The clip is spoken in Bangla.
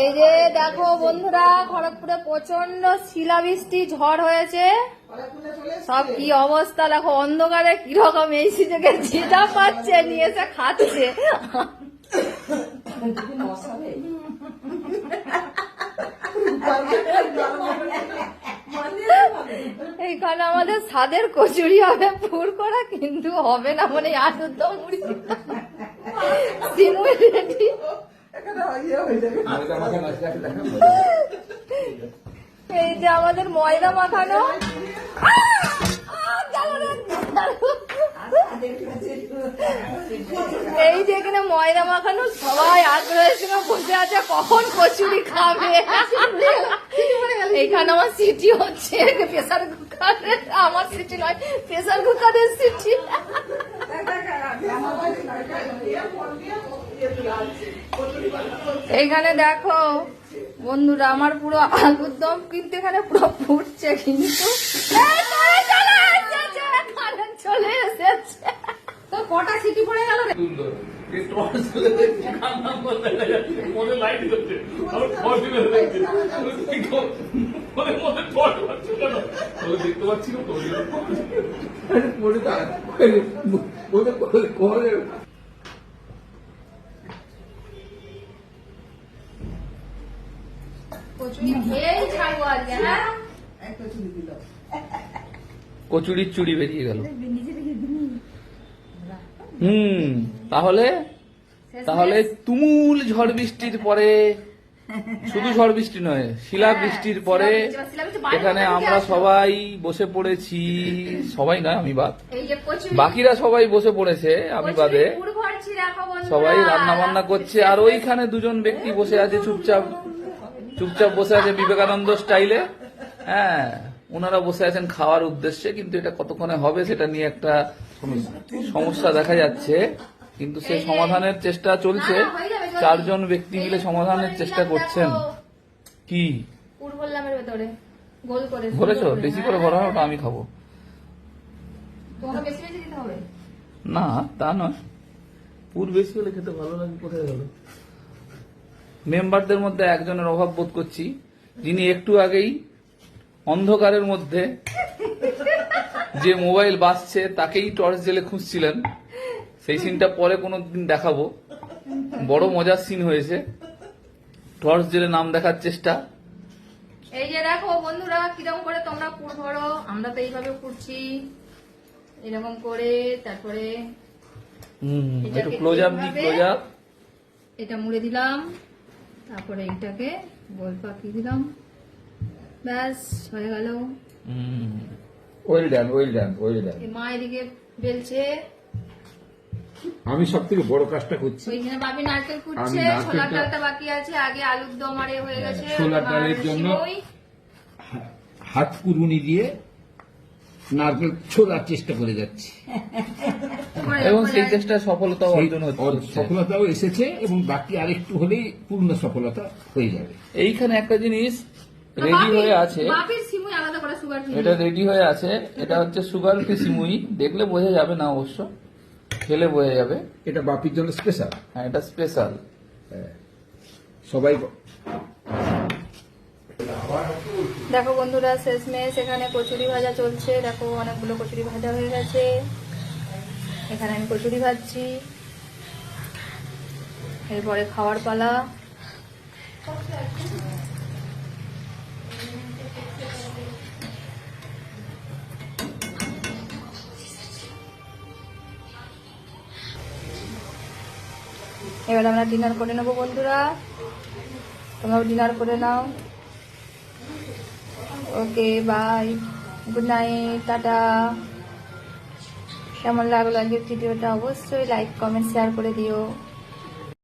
এই যে দেখো বন্ধুরা, খড়গপুরে প্রচন্ড শিলাবৃষ্টি ঝড় হয়েছে। সব কি অবস্থা দেখো, অন্ধকারে কিরকম এই থেকে ঝিটা পাচ্ছে, নিয়ে এসে খাচ্ছে। এইখানে আমাদের স্বাদের কচুরি হবে পুর করা, কিন্তু হবে না মানে আলুর দম মুড়ি সিমুই রেডি। এই যে আমাদের ময়দা মাখানো, এই যে এখানে ময়দা মাখানো, সবাই আগ্রহের সঙ্গে বসে আছে কখন কচুরি খাবে। এইখানে আমার সিটি হচ্ছে, প্রেসার কুকারে, আমার সিটি নয় প্রেসার কুকারের সিটি। এইখানে দেখো বন্ধুরা, আমার পুরো আলুর দম কিন্তু এখানে পুরো ফুটছে, কিন্তু চলে এসেছে। তো কটা সিটি পড়ে গেল রে? দেখতে পাচ্ছি কচুরির চুড়ি বেরিয়ে গেল। তাহলে তাহলে তুমুল ঝড় বৃষ্টির পরে, শুধু ঝড় বৃষ্টি নয়, শিলা বৃষ্টির পরে এখানে আমরা সবাই বসে পড়েছি। সবাই নয়, আমি বাদ, বাকিরা সবাই বসে পড়েছে, আমি বাদে। সবাই রান্না বান্না করছে, আর ওইখানে দুজন ব্যক্তি বসে আছে চুপচাপ চুপচাপ বসে আছে বিবেকানন্দ স্টাইলে। হ্যাঁ, ওনারা বসে আছেন খাওয়ার উদ্দেশ্যে, কিন্তু এটা কতক্ষণে হবে সেটা নিয়ে একটা সমস্যা দেখা যাচ্ছে, কিন্তু সে সমাধানের চেষ্টা চলছে। চারজন ব্যক্তি মিলে সমাধানের চেষ্টা করছেন। কি ভরেছো? বেশি করে ভরা ওটা আমি খাবো না, তা নয়, পুর বেশি হলে খেতে ভালো লাগে। কোথায় গেল? মেম্বারদের মধ্যে একজনের অভাব বোধ করছি, যিনি একটু আগেই অন্ধকারের মধ্যে যে মোবাইল বাজছে তাকেই টর্চ জেলে খুঁজছিলেন। সেই সিনটা পরে কোনো দিন দেখাবো, বড় মজার সিন হয়েছে। টর্চ জেলে নাম দেখার চেষ্টা। এই যে দেখো বন্ধুরা, কিরকম করে তোমরা পুর ভরো, আমরা তো এইভাবে পুরছি এরকম করে। তারপরে একটু ক্লোজ আপ দি, ক্লোজ আপ। এটা মুড়ে দিলাম, তারপরে এটাকে গোল পাকিয়ে দিলাম, ব্যাস হয়ে গেল। Well done, well done, well done. মা এদিকে বেলছে, আমি সব থেকে বড় কাজটা করছি। ওইখানে বাপি নারকেল কুটছে, ছোলার ডালটা বাকি আছে, আগে আলুর দম আর হয়ে গেছে। ছোলার ডালের জন্য হাত কুড়ুনি দিয়ে নারকেল ছোলার চেষ্টা করে যাচ্ছি, এবং সেই চেষ্টা সফলতাও অর্জন হচ্ছে, সফলতাও এসেছে, এবং বাকি আরেকটু হলেই পূর্ণ সফলতা হয়ে যাবে। এইখানে একটা জিনিস রেডি হয়ে আছে, এটা রেডি হয়ে আছে। এটা হচ্ছে সুগার ফ্রি সিমুই, দেখলে বোঝা যাবে না, অবশ্য খেলে বোঝা যাবে। এটা বাপির জন্য স্পেশাল। হ্যাঁ, এটা স্পেশাল। সবাই দেখো বন্ধুরা, শেষমেশ এখানে কচুরি ভাজা চলছে। দেখো অনেকগুলো কচুরি ভাজা হয়ে গেছে, এখানে আমি কচুরি ভাজছি। এরপরে খাওয়ার পালা। এবার আমরা ডিনার করে নেবো বন্ধুরা, তোমরাও ডিনার করে নাও। ওকে, বাই, গুড নাইট, টাটা। কেমন লাগলো আজকের ভিডিওটা অবশ্যই লাইক কমেন্ট শেয়ার করে দিও।